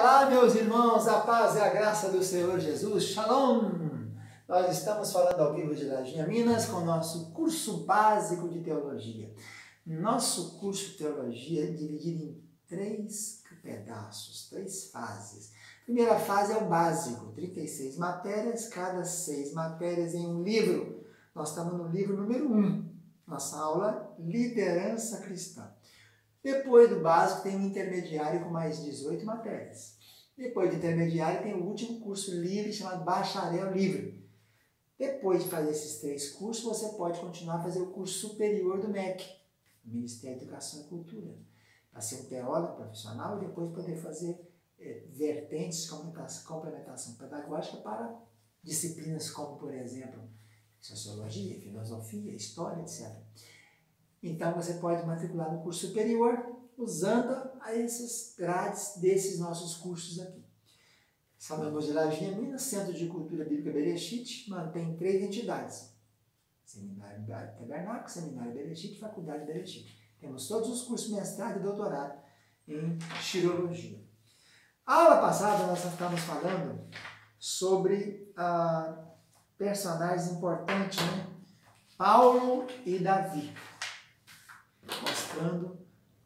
Olá, meus irmãos, a paz e a graça do Senhor Jesus, Shalom! Nós estamos falando ao vivo de Lajinha, Minas, com o nosso curso básico de teologia. Nosso curso de teologia é dividido em 3 pedaços, 3 fases. A primeira fase é o básico, 36 matérias, cada 6 matérias em um livro. Nós estamos no livro número 1, nossa aula Liderança Cristã. Depois do básico tem um intermediário com mais 18 matérias. Depois do intermediário tem o último curso livre chamado Bacharel Livre. Depois de fazer esses 3 cursos, você pode continuar a fazer o curso superior do MEC, Ministério da Educação e Cultura, para ser um teólogo profissional e depois poder fazer vertentes de complementação pedagógica para disciplinas como, por exemplo, sociologia, filosofia, história, etc. Então, você pode matricular no curso superior usando essas grades desses nossos cursos aqui. Salão de Lajinha, Minas, Centro de Cultura Bíblica Bereshit, mantém 3 entidades. Seminário Tabernáculo, Seminário Bereshit e Faculdade Bereshit. Temos todos os cursos mestrado e doutorado em Xilologia. A aula passada nós estávamos falando sobre personagens importantes, né? Paulo e Davi. Mostrando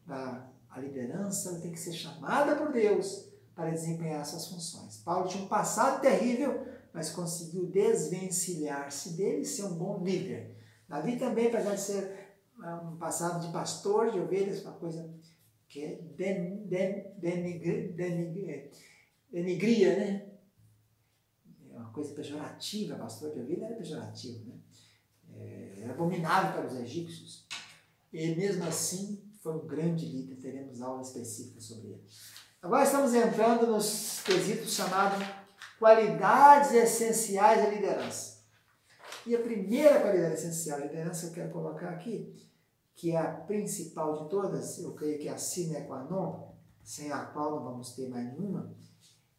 a liderança tem que ser chamada por Deus para desempenhar suas funções. Paulo tinha um passado terrível, mas conseguiu desvencilhar-se dele e ser um bom líder. Davi também, apesar de ser um passado de pastor de ovelhas, uma coisa que é denigria, né? É uma coisa pejorativa, pastor de ovelha era pejorativo, né? Era abominável para os egípcios. E mesmo assim foi um grande líder, teremos aula específica sobre ele. Agora estamos entrando nos quesitos chamados qualidades essenciais da liderança. E a primeira qualidade essencial da liderança que eu quero colocar aqui, que é a principal de todas, eu creio que é a sine qua non, sem a qual não vamos ter mais nenhuma,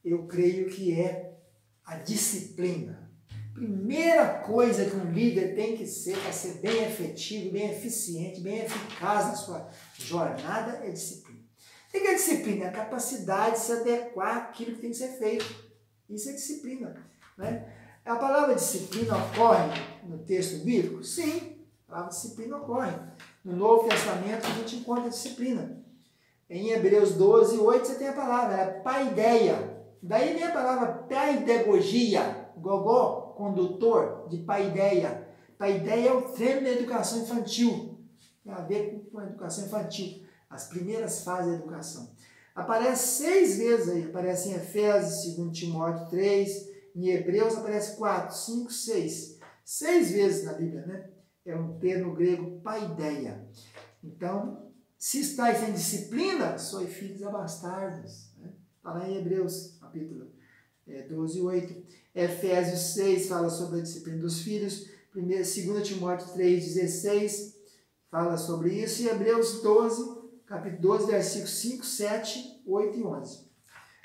eu creio que é a disciplina. Primeira coisa que um líder tem que ser para ser bem efetivo, bem eficiente, bem eficaz na sua jornada é disciplina. O que é disciplina? É a capacidade de se adequar àquilo que tem que ser feito. Isso é disciplina, né? A palavra disciplina ocorre no texto bíblico? Sim, a palavra disciplina ocorre. No Novo Testamento a gente encontra a disciplina. Em Hebreus 12, 8 você tem a palavra, é paideia. Daí vem a palavra paidegogia, gogó, condutor de paideia. Paideia é o treino da educação infantil. Tem a ver com a educação infantil. As primeiras fases da educação. Aparece 6 vezes aí. Aparece em Efésios, 2 Timóteo 3. Em Hebreus aparece 4, 5, 6. 6 vezes na Bíblia, né? É um termo grego paideia. Então, se estáis sem disciplina, sois filhos bastardos. Né? Está lá em Hebreus, capítulo 12, 8. Efésios 6 fala sobre a disciplina dos filhos. 2 Timóteo 3, 16 fala sobre isso. E Hebreus 12, capítulo 12, versículos 5, 7, 8 e 11.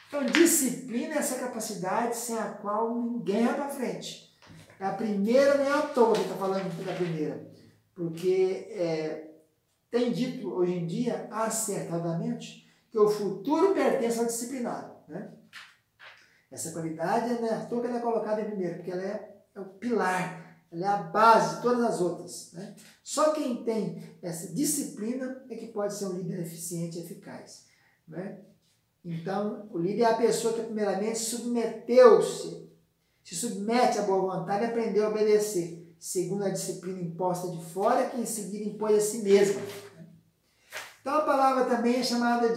Então, disciplina é essa capacidade sem a qual ninguém vai para frente. É a primeira, nem à toa que está falando da primeira. Porque tem dito hoje em dia, acertadamente, que o futuro pertence ao disciplinado, né? Essa qualidade não é à toa que ela é colocada em primeiro, porque ela é o pilar, ela é a base de todas as outras, né? Só quem tem essa disciplina é que pode ser um líder eficiente e eficaz, né? Então, o líder é a pessoa que primeiramente se submete à boa vontade e aprendeu a obedecer, segundo a disciplina imposta de fora, que em seguida impõe a si mesma. Então, a palavra também é chamada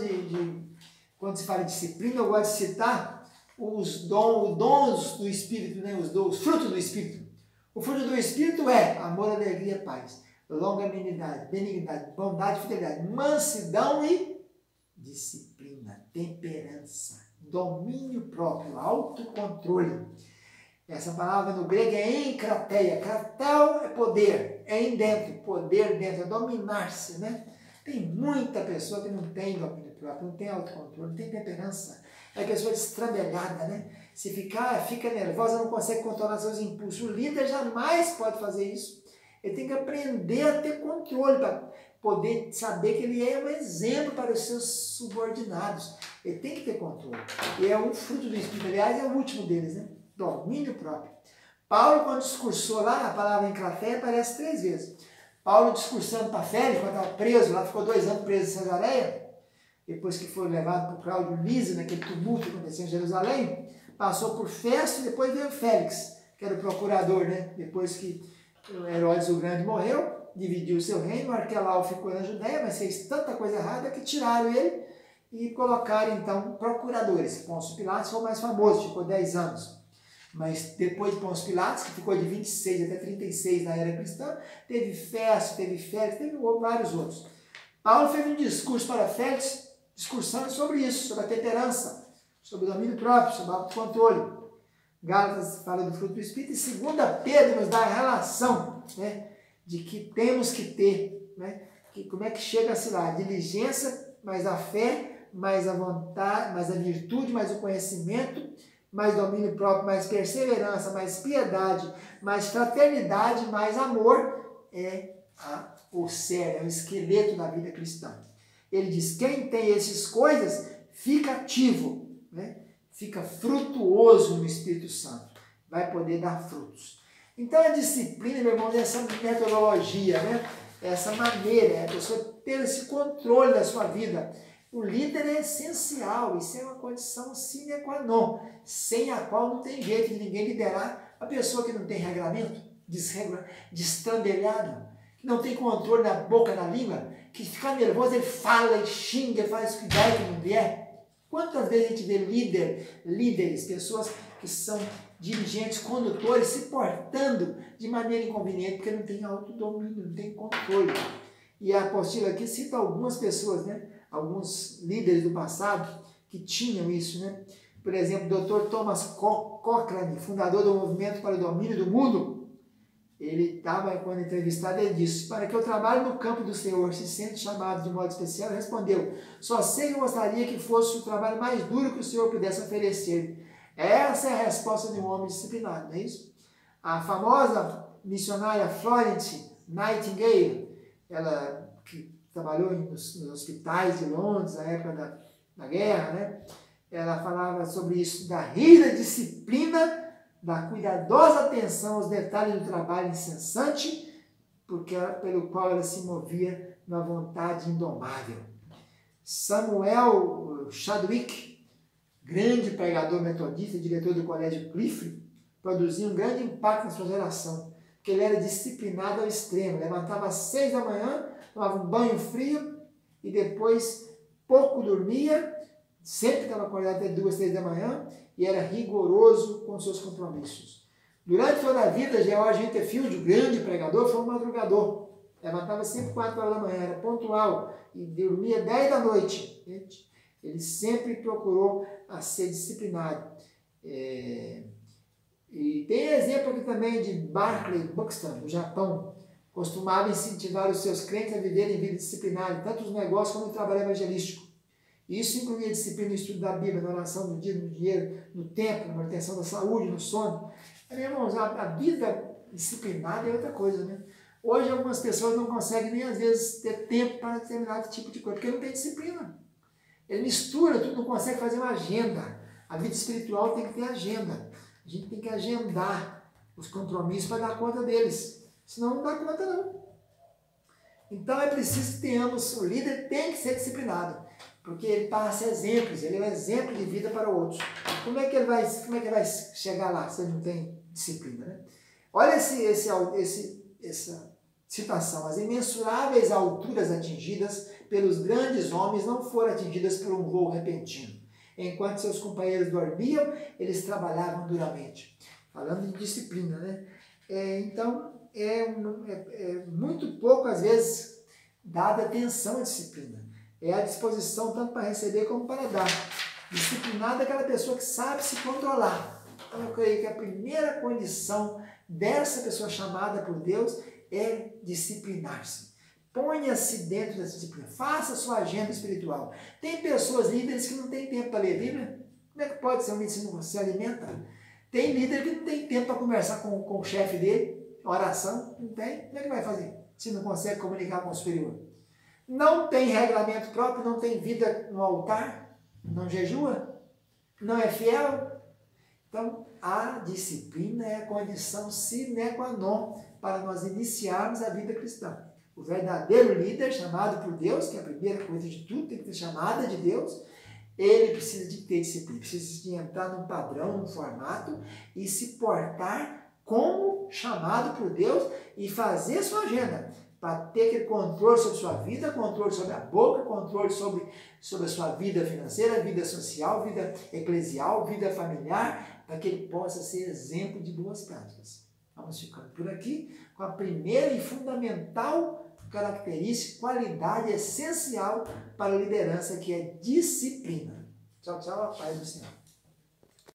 quando se fala de disciplina, eu gosto de citar os dons do Espírito, né? Os frutos do Espírito. O fruto do Espírito é amor, alegria, paz, longanimidade, benignidade, bondade, fidelidade, mansidão e disciplina, temperança, domínio próprio, autocontrole. Essa palavra no grego é enkrateia. Kratel é poder, é em dentro, poder dentro, é dominar-se, né? Tem muita pessoa que não tem domínio próprio, não tem autocontrole, não tem temperança. É pessoa destrambelhada, né? Se fica nervosa, não consegue controlar seus impulsos. O líder jamais pode fazer isso. Ele tem que aprender a ter controle para poder saber que ele é um exemplo para os seus subordinados. Ele tem que ter controle. E é um fruto do Espírito, aliás, é o último deles, né? Domínio próprio. Paulo, quando discursou lá, a palavra encrateia aparece 3 vezes. Paulo discursando para Félix, quando estava preso, lá ficou 2 anos preso em Cesareia, depois que foi levado por Cláudio Lísio, naquele tumulto que aconteceu em Jerusalém, passou por Festo e depois veio Félix, que era o procurador, né? Depois que Herodes o Grande morreu, dividiu o seu reino, Arquelau ficou na Judéia, mas fez tanta coisa errada que tiraram ele e colocaram então procuradores. Pôncio Pilatos foi o mais famoso, ficou 10 anos. Mas depois de Pôncio Pilatos, que ficou de 26 até 36 na era cristã, teve Festo, teve Félix, teve vários outros. Paulo fez um discurso para Félix, discursando sobre isso, sobre a temperança, sobre o domínio próprio, sobre o autocontrole. Gálatas fala do fruto do Espírito, e 2 Pedro nos dá a relação, né, de que temos que ter, né, que, como é que chega-se lá? Diligência, mais a fé, mais a vontade, mais a virtude, mais o conhecimento, mais domínio próprio, mais perseverança, mais piedade, mais fraternidade, mais amor, é o cerne, é o esqueleto da vida cristã. Ele diz, quem tem essas coisas, fica ativo, né? Fica frutuoso no Espírito Santo, vai poder dar frutos. Então a disciplina, meu irmão, é essa metodologia, né? Essa maneira, é a pessoa ter esse controle da sua vida. O líder é essencial, isso é uma condição sine qua non, sem a qual não tem jeito de ninguém liderar. A pessoa que não tem regramento, destrambelhado, que não tem controle na boca, na língua, que fica nervoso, ele fala, ele xinga, ele faz o que dá e que não vier. Quantas vezes a gente vê líderes, pessoas que são dirigentes, condutores, se portando de maneira inconveniente, porque não tem autodomínio, não tem controle. E a apostila aqui cita algumas pessoas, né? Alguns líderes do passado que tinham isso, né? Por exemplo, o Dr. Thomas Cochrane, fundador do Movimento para o Domínio do Mundo, ele estava, quando entrevistado, ele disse, para que eu trabalhe no campo do Senhor, se sente chamado de modo especial, ele respondeu, só sei que gostaria que fosse o trabalho mais duro que o Senhor pudesse oferecer. Essa é a resposta de um homem disciplinado, não é isso? A famosa missionária Florence Nightingale, ela que trabalhou nos hospitais de Londres na época da guerra, né? Ela falava sobre isso, da rígida disciplina, da cuidadosa atenção aos detalhes do trabalho incessante, pelo qual ela se movia na vontade indomável. Samuel Chadwick, grande pregador metodista, diretor do colégio Clifford, produziu um grande impacto na sua geração, porque ele era disciplinado ao extremo, levantava às 6 da manhã, tomava um banho frio e depois pouco dormia, sempre estava acordado até 2, 3 da manhã e era rigoroso com seus compromissos. Durante toda a vida, George Winterfield, o grande pregador, foi um madrugador. Levantava sempre 4 horas da manhã, era pontual e dormia 10 da noite. Ele sempre procurou ser disciplinado. E tem exemplo aqui também de Barclay Buxton, do Japão. Costumava incentivar os seus crentes a viverem vida disciplinada, tanto nos negócios como no trabalho evangelístico. Isso incluía disciplina no estudo da Bíblia, na oração, no dia, no dinheiro, no tempo, na manutenção da saúde, no sono. Meus irmãos, a vida disciplinada é outra coisa, né? Hoje algumas pessoas não conseguem nem às vezes ter tempo para determinado tipo de coisa, porque não tem disciplina. Ele mistura tudo, não consegue fazer uma agenda. A vida espiritual tem que ter agenda. A gente tem que agendar os compromissos para dar conta deles. Senão não dá conta não. Então é preciso que tenhamos, o líder tem que ser disciplinado, porque ele passa exemplos, ele é um exemplo de vida para outros. Como é que ele vai chegar lá se ele não tem disciplina, né? Olha essa citação, as imensuráveis alturas atingidas pelos grandes homens não foram atingidas por um voo repentino. Enquanto seus companheiros dormiam, eles trabalhavam duramente. Falando de disciplina, né? Então, é muito pouco, às vezes, dada atenção à disciplina. É a disposição tanto para receber como para dar. Disciplinada é aquela pessoa que sabe se controlar. Então, eu creio que a primeira condição dessa pessoa chamada por Deus é disciplinar-se. Ponha-se dentro dessa disciplina. Faça a sua agenda espiritual. Tem pessoas, líderes, que não têm tempo para ler Bíblia. Como é que pode ser um líder se não se alimenta? Tem líder que não tem tempo para conversar com o chefe dele, oração, não tem. Como é que vai fazer se não consegue comunicar com o superior? não tem regulamento próprio, não tem vida no altar, não jejua, não é fiel. Então, a disciplina é a condição sine qua non para nós iniciarmos a vida cristã. O verdadeiro líder, chamado por Deus, que é a primeira coisa de tudo, tem que ser chamada de Deus, ele precisa de ter disciplina, precisa de entrar num padrão, num formato e se portar como chamado por Deus e fazer sua agenda, para ter aquele controle sobre sua vida, controle sobre a boca, controle sobre a sua vida financeira, vida social, vida eclesial, vida familiar, para que ele possa ser exemplo de boas práticas. Vamos ficando por aqui com a primeira e fundamental característica, qualidade essencial para a liderança, que é disciplina. Tchau, tchau, a paz do Senhor.